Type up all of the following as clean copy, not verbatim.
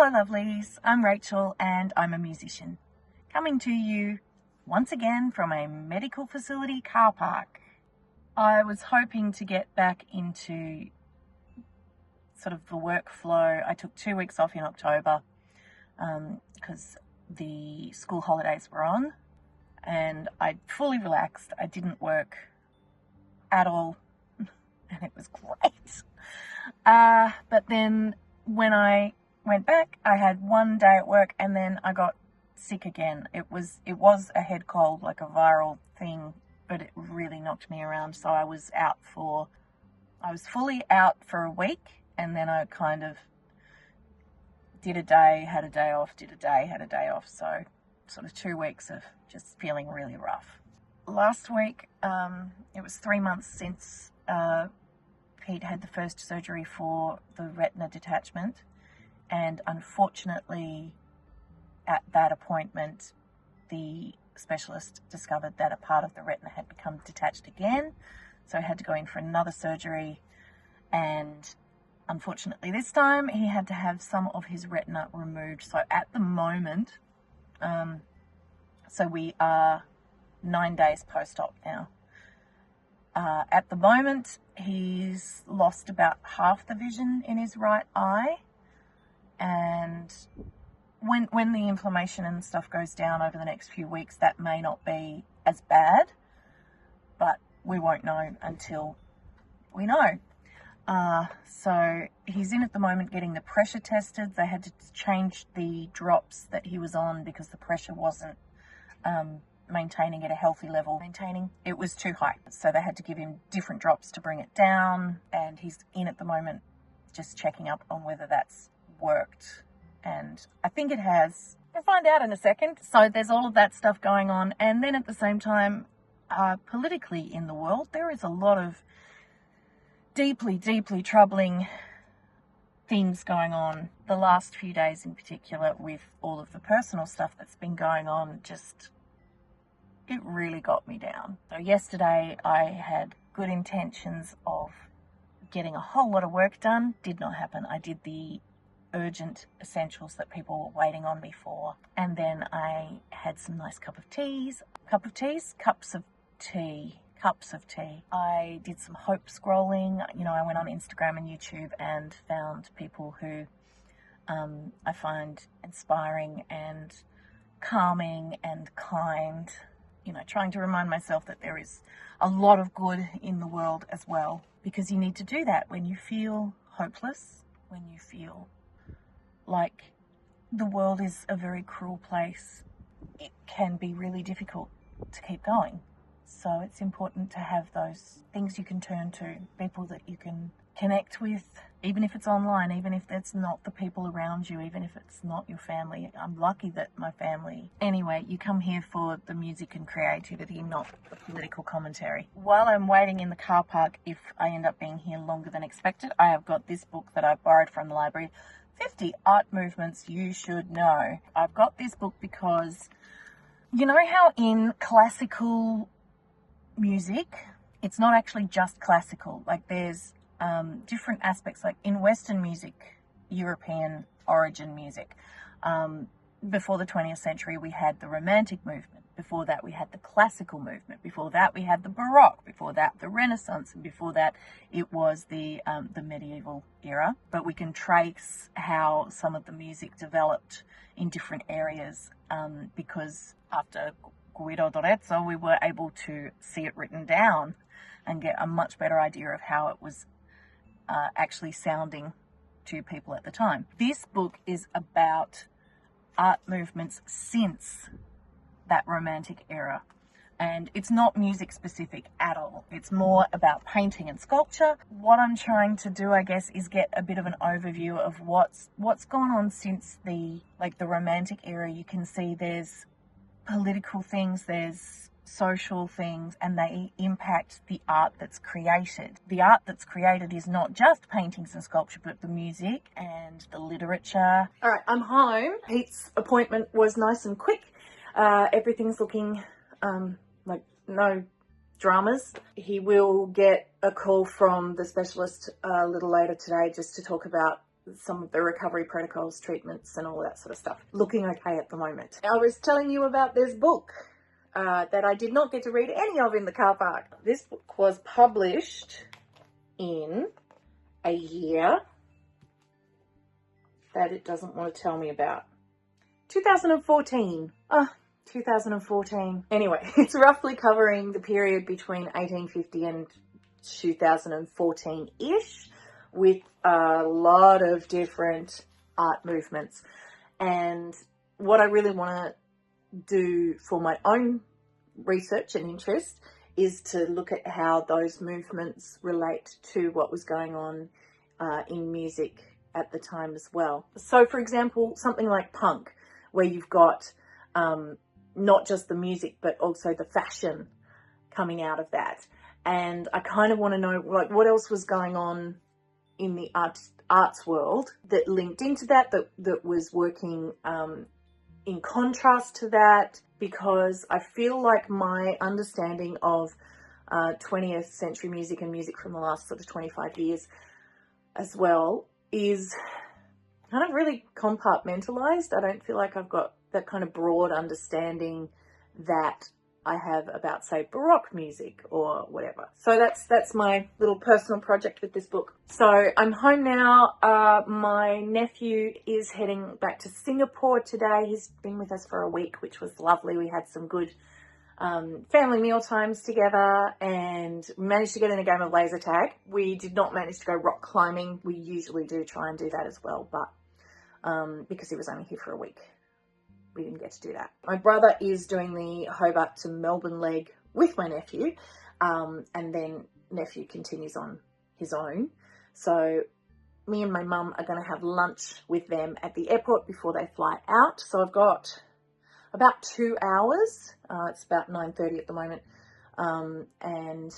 Hello lovelies, I'm Rachel and I'm a musician, coming to you once again from a medical facility car park. I was hoping to get back into sort of the workflow. I took 2 weeks off in October because the school holidays were on, and I fully relaxed. I didn't work at all and it was great. But then when I went back, I had 1 day at work and then I got sick again. It was a head cold, like a viral thing, but it really knocked me around. So I was fully out for a week, and then I kind of did a day, had a day off, did a day, had a day off. So sort of 2 weeks of just feeling really rough. Last week, it was 3 months since Pete had the first surgery for the retina detachment. And unfortunately, at that appointment, the specialist discovered that a part of the retina had become detached again. So he had to go in for another surgery. And unfortunately, this time he had to have some of his retina removed. So at the moment, so we are 9 days post-op now. At the moment, he's lost about half the vision in his right eye. And when the inflammation and stuff goes down over the next few weeks, that may not be as bad, but we won't know until we know. So he's in at the moment getting the pressure tested. They had to change the drops that he was on because the pressure wasn't maintaining at a healthy level. It was too high. So they had to give him different drops to bring it down, and he's in at the moment just checking up on whether that's worked, and I think it has. We'll find out in a second. So there's all of that stuff going on, and then at the same time, politically in the world, there is a lot of deeply troubling things going on. The last few days in particular, with all of the personal stuff that's been going on, it really got me down. So yesterday I had good intentions of getting a whole lot of work done. Did not happen. I did the urgent essentials that people were waiting on me for, and then I had some nice cups of tea. I did some hope scrolling. I went on Instagram and YouTube and found people who I find inspiring and calming and kind, trying to remind myself that there is a lot of good in the world as well, because you need to do that when you feel hopeless, when you feel like the world is a very cruel place. It can be really difficult to keep going. So it's important to have those things you can turn to, people that you can connect with, even if it's online, even if that's not the people around you, even if it's not your family. I'm lucky that my family. Anyway, you come here for the music and creativity, not the political commentary. While I'm waiting in the car park, if I end up being here longer than expected, I have got this book that I borrowed from the library, 50 Art Movements You Should Know. I've got this book because you know how in classical music, it's not actually just classical. Like there's different aspects, like in Western music, European origin music. Before the 20th century, we had the Romantic movement. Before that, we had the classical movement. Before that, we had the Baroque. Before that, the Renaissance. And before that, it was the medieval era. But we can trace how some of the music developed in different areas because after Guido d'Arezzo, we were able to see it written down and get a much better idea of how it was actually sounding to people at the time. This book is about art movements since that Romantic era, and it's not music specific at all. It's more about painting and sculpture. What I'm trying to do, I guess, is get a bit of an overview of what's gone on since the Romantic era. You can see there's political things, there's social things, and they impact the art that's created. The art that's created is not just paintings and sculpture, but the music and the literature. All right, I'm home. Pete's appointment was nice and quick. Everything's looking like no dramas. He will get a call from the specialist a little later today just to talk about some of the recovery protocols, treatments, and all that sort of stuff. Looking okay at the moment. I was telling you about this book that I did not get to read any of in the car park. This book was published in a year that it doesn't want to tell me about. 2014. 2014. Anyway, it's roughly covering the period between 1850 and 2014-ish, with a lot of different art movements. And what I really want to do for my own research and interest is to look at how those movements relate to what was going on in music at the time as well. So, for example, something like punk, where you've got not just the music, but also the fashion coming out of that. And I kind of want to know, like, what else was going on in the arts world that linked into that was working in contrast to that, because I feel like my understanding of 20th century music and music from the last sort of 25 years as well is kind of really compartmentalized. I don't feel like I've got that kind of broad understanding that I have about, say, Baroque music or whatever. So that's my little personal project with this book. So I'm home now. My nephew is heading back to Singapore today. He's been with us for a week, which was lovely. We had some good family meal times together and managed to get in a game of laser tag. We did not manage to go rock climbing. We usually do try and do that as well, but because he was only here for a week, we didn't get to do that. My brother is doing the Hobart to Melbourne leg with my nephew, and then nephew continues on his own. So me and my mum are going to have lunch with them at the airport before they fly out. So I've got about 2 hours. It's about 9:30 at the moment, and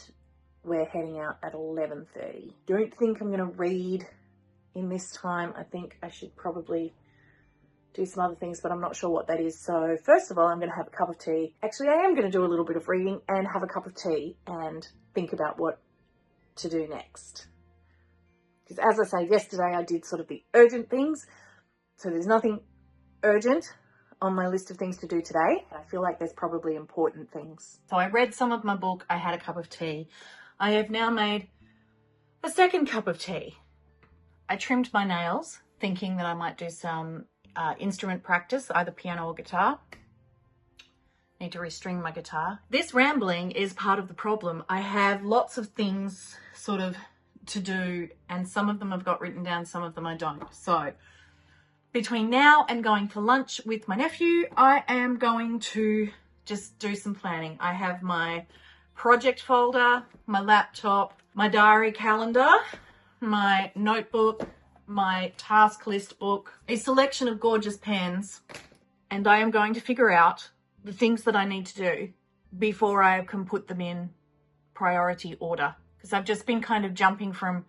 we're heading out at 11:30. Don't think I'm going to read in this time. I think I should probably do some other things, but I'm not sure what that is. So first of all, I'm going to have a cup of tea. Actually, I am going to do a little bit of reading and have a cup of tea and think about what to do next. Because as I say, yesterday I did sort of the urgent things. So there's nothing urgent on my list of things to do today. I feel like there's probably important things. So I read some of my book. I had a cup of tea. I have now made a second cup of tea. I trimmed my nails, thinking that I might do some instrument practice, either piano or guitar. Need to restring my guitar. This rambling is part of the problem. I have lots of things sort of to do, and some of them I've got written down, some of them I don't. So between now and going for lunch with my nephew, I am going to just do some planning. I have my project folder, my laptop, my diary calendar, my notebook, my task list book, a selection of gorgeous pens, and I am going to figure out the things that I need to do before I can put them in priority order, because I've just been kind of jumping from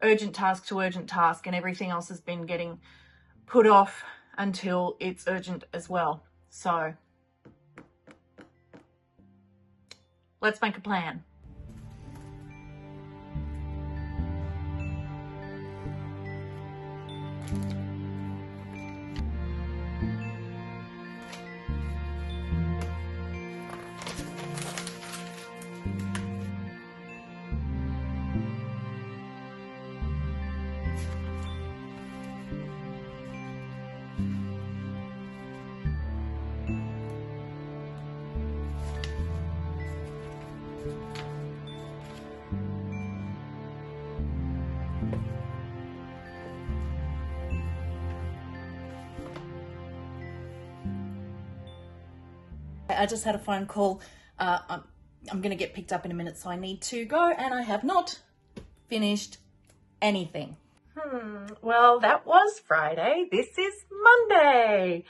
urgent task to urgent task, and everything else has been getting put off until it's urgent as well. So let's make a plan. I just had a phone call. I'm going to get picked up in a minute, so I need to go, and I have not finished anything. Well, that was Friday. This is Monday.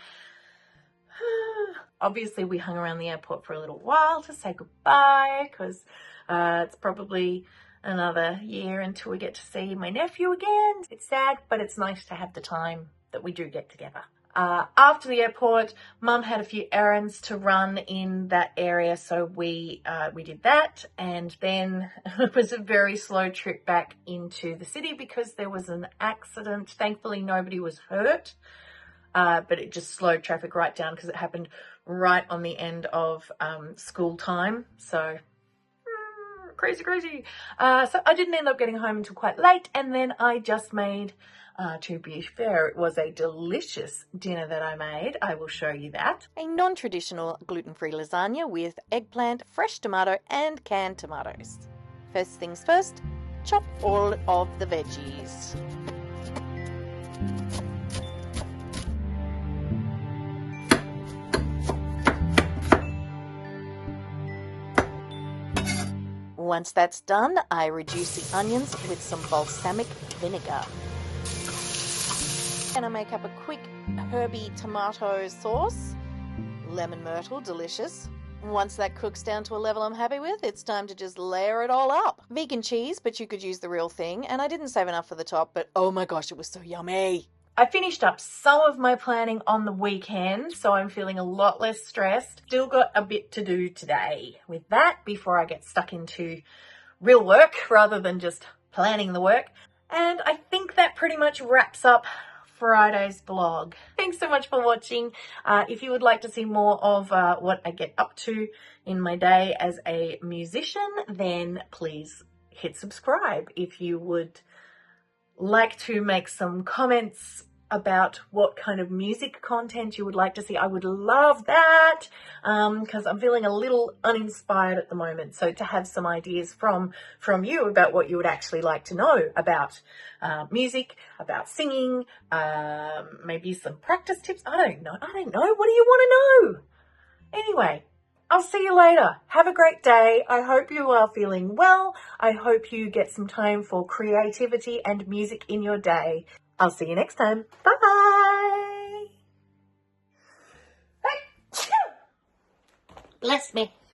Obviously, we hung around the airport for a little while to say goodbye, because it's probably another year until we get to see my nephew again. It's sad, but it's nice to have the time that we do get together. After the airport, Mum had a few errands to run in that area, so we did that, and then it was a very slow trip back into the city because there was an accident. Thankfully, nobody was hurt, but it just slowed traffic right down because it happened right on the end of school time. So crazy. So I didn't end up getting home until quite late, and then I just made, to be fair, it was a delicious dinner that I made. I will show you that. A non-traditional gluten-free lasagna with eggplant, fresh tomato and canned tomatoes. First things first, chop all of the veggies. Once that's done, I reduce the onions with some balsamic vinegar. And I make up a quick herby tomato sauce. Lemon myrtle, delicious. Once that cooks down to a level I'm happy with, it's time to just layer it all up. Vegan cheese, but you could use the real thing. And I didn't save enough for the top, but oh my gosh, it was so yummy. I finished up some of my planning on the weekend, so I'm feeling a lot less stressed. Still got a bit to do today with that before I get stuck into real work rather than just planning the work. And I think that pretty much wraps up Friday's vlog. Thanks so much for watching. If you would like to see more of what I get up to in my day as a musician, then please hit subscribe. If you would like to make some comments about what kind of music content you would like to see, I would love that, because I'm feeling a little uninspired at the moment. So to have some ideas from you about what you would actually like to know about music, about singing, maybe some practice tips. I don't know. What do you want to know? Anyway, I'll see you later. Have a great day. I hope you are feeling well. I hope you get some time for creativity and music in your day. I'll see you next time. Bye. Bless me.